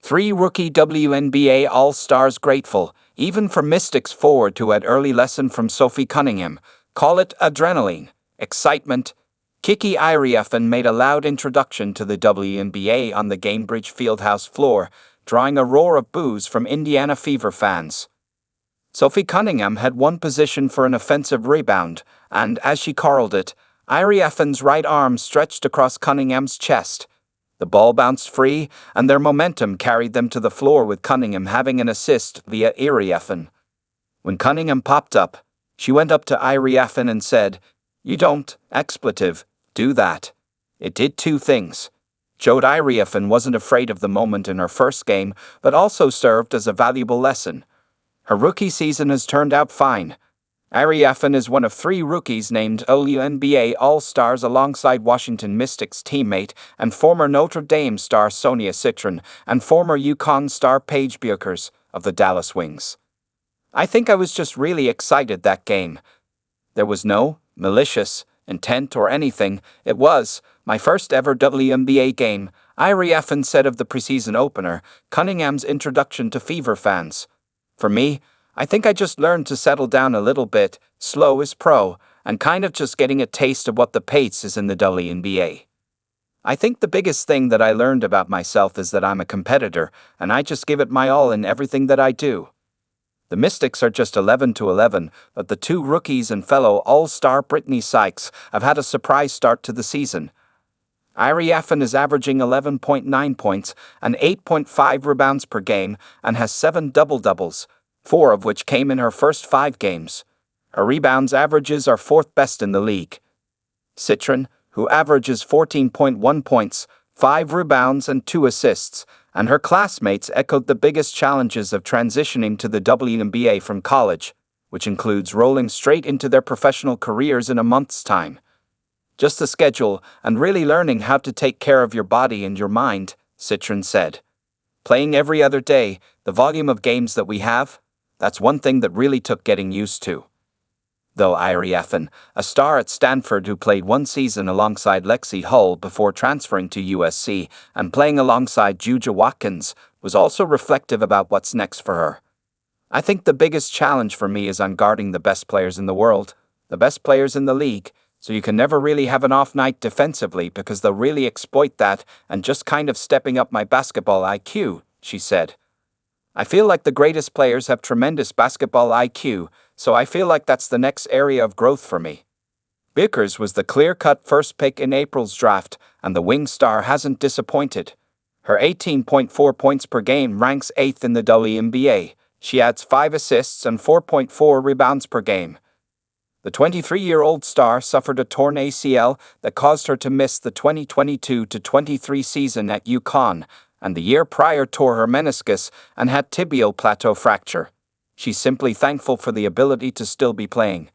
3 rookie WNBA All Stars grateful, even for Mystics forward who had early lesson from Sophie Cunningham. Call it adrenaline, excitement. Kiki Iriafen made a loud introduction to the WNBA on the Gainbridge Fieldhouse floor, drawing a roar of boos from Indiana Fever fans. Sophie Cunningham had one position for an offensive rebound, and as she corralled it, Iriafen's right arm stretched across Cunningham's chest. The ball bounced free, and their momentum carried them to the floor with Cunningham having an assist via Iriafen. When Cunningham popped up, she went up to Iriafen and said, "You don't, expletive, do that." It did two things. Showed Iriafen wasn't afraid of the moment in her first game, but also served as a valuable lesson. Her rookie season has turned out fine. Iriafen is one of 3 rookies named WNBA All Stars alongside Washington Mystics teammate and former Notre Dame star Sonia Citron and former UConn star Paige Bueckers of the Dallas Wings. I think I was just really excited that game. There was no malicious intent or anything. It was my first ever WNBA game, Iriafen said of the preseason opener, Cunningham's introduction to Fever fans. For me, I think I just learned to settle down a little bit, slow as pro, and kind of just getting a taste of what the pace is in the WNBA. I think the biggest thing that I learned about myself is that I'm a competitor, and I just give it my all in everything that I do. The Mystics are just 11-11, but the 2 rookies and fellow All-Star Brittany Sykes have had a surprise start to the season. Iriafen is averaging 11.9 points and 8.5 rebounds per game and has 7 double-doubles, 4 of which came in her first 5 games. Her rebounds averages are 4th best in the league. Citron, who averages 14.1 points, 5 rebounds and 2 assists, and her classmates echoed the biggest challenges of transitioning to the WNBA from college, which includes rolling straight into their professional careers in a month's time. Just the schedule and really learning how to take care of your body and your mind, Citron said. Playing every other day, the volume of games that we have, that's one thing that really took getting used to. Though Iriafen, a star at Stanford who played 1 season alongside Lexi Hull before transferring to USC and playing alongside Juja Watkins, was also reflective about what's next for her. I think the biggest challenge for me is on guarding the best players in the world, the best players in the league, so you can never really have an off night defensively because they'll really exploit that and just kind of stepping up my basketball IQ, she said. I feel like the greatest players have tremendous basketball IQ, so I feel like that's the next area of growth for me. Bueckers was the clear-cut first pick in April's draft, and the wing star hasn't disappointed. Her 18.4 points per game ranks 8th in the WNBA. She adds 5 assists and 4.4 rebounds per game. The 23-year-old star suffered a torn ACL that caused her to miss the 2022-23 season at UConn, and the year prior tore her meniscus and had tibial plateau fracture. She's simply thankful for the ability to still be playing.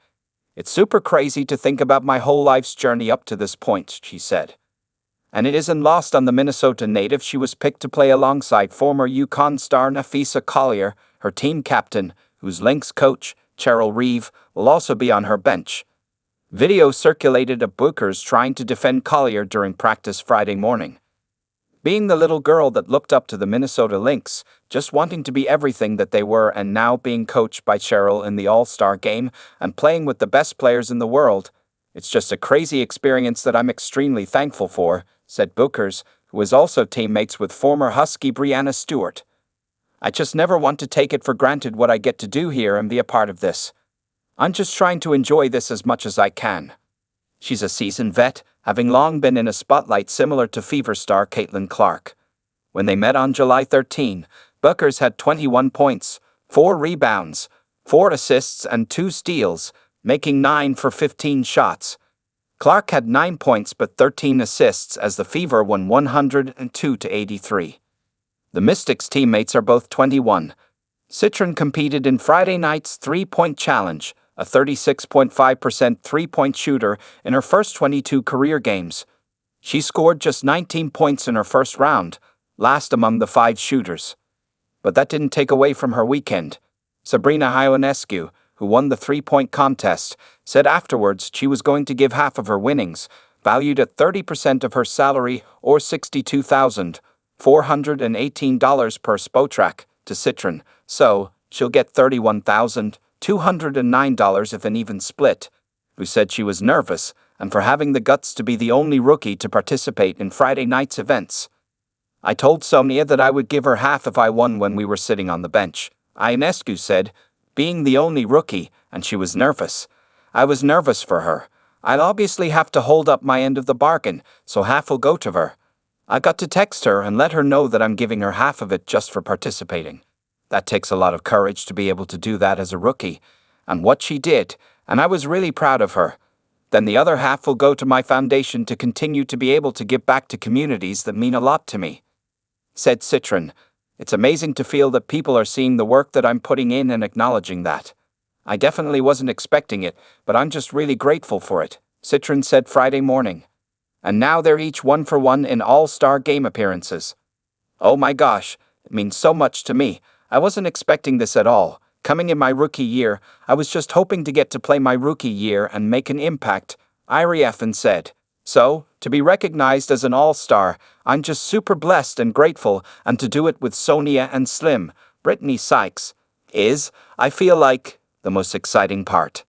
It's super crazy to think about my whole life's journey up to this point, she said. And it isn't lost on the Minnesota native she was picked to play alongside former UConn star Napheesa Collier, her team captain, whose Lynx coach, Cheryl Reeve, will also be on her bench. Video circulated of Bueckers trying to defend Collier during practice Friday morning. Being the little girl that looked up to the Minnesota Lynx, just wanting to be everything that they were and now being coached by Cheryl in the All-Star game and playing with the best players in the world, it's just a crazy experience that I'm extremely thankful for, said Bueckers, who is also teammates with former Husky Breanna Stewart. I just never want to take it for granted what I get to do here and be a part of this. I'm just trying to enjoy this as much as I can. She's a seasoned vet, having long been in a spotlight similar to Fever star Caitlin Clark. When they met on July 13, Bueckers had 21 points, 4 rebounds, 4 assists and 2 steals, making 9 for 15 shots. Clark had 9 points but 13 assists as the Fever won 102-83. The Mystics teammates are both 21. Citron competed in Friday night's three-point challenge, a 36.5% three-point shooter in her first 22 career games. She scored just 19 points in her first round, last among the 5 shooters. But that didn't take away from her weekend. Sabrina Ionescu, who won the three-point contest, said afterwards she was going to give half of her winnings, valued at 30% of her salary or $62,000, $418 per Spotrac, to Citron, so she'll get $31,209 if an even split, who said she was nervous and for having the guts to be the only rookie to participate in Friday night's events. I told Sonia that I would give her half if I won when we were sitting on the bench, Ionescu said, being the only rookie, and she was nervous. I was nervous for her. I'll obviously have to hold up my end of the bargain, so half will go to her. I got to text her and let her know that I'm giving her half of it just for participating. That takes a lot of courage to be able to do that as a rookie, and what she did, and I was really proud of her. Then the other half will go to my foundation to continue to be able to give back to communities that mean a lot to me, said Citron. It's amazing to feel that people are seeing the work that I'm putting in and acknowledging that. I definitely wasn't expecting it, but I'm just really grateful for it, Citron said Friday morning. And now they're each 1-for-1 in All-Star game appearances. Oh my gosh, it means so much to me. I wasn't expecting this at all. Coming in my rookie year, I was just hoping to get to play my rookie year and make an impact, Iriafen said. So, to be recognized as an all-star, I'm just super blessed and grateful, and to do it with Sonia and Slim, Brittany Sykes, I feel like, the most exciting part.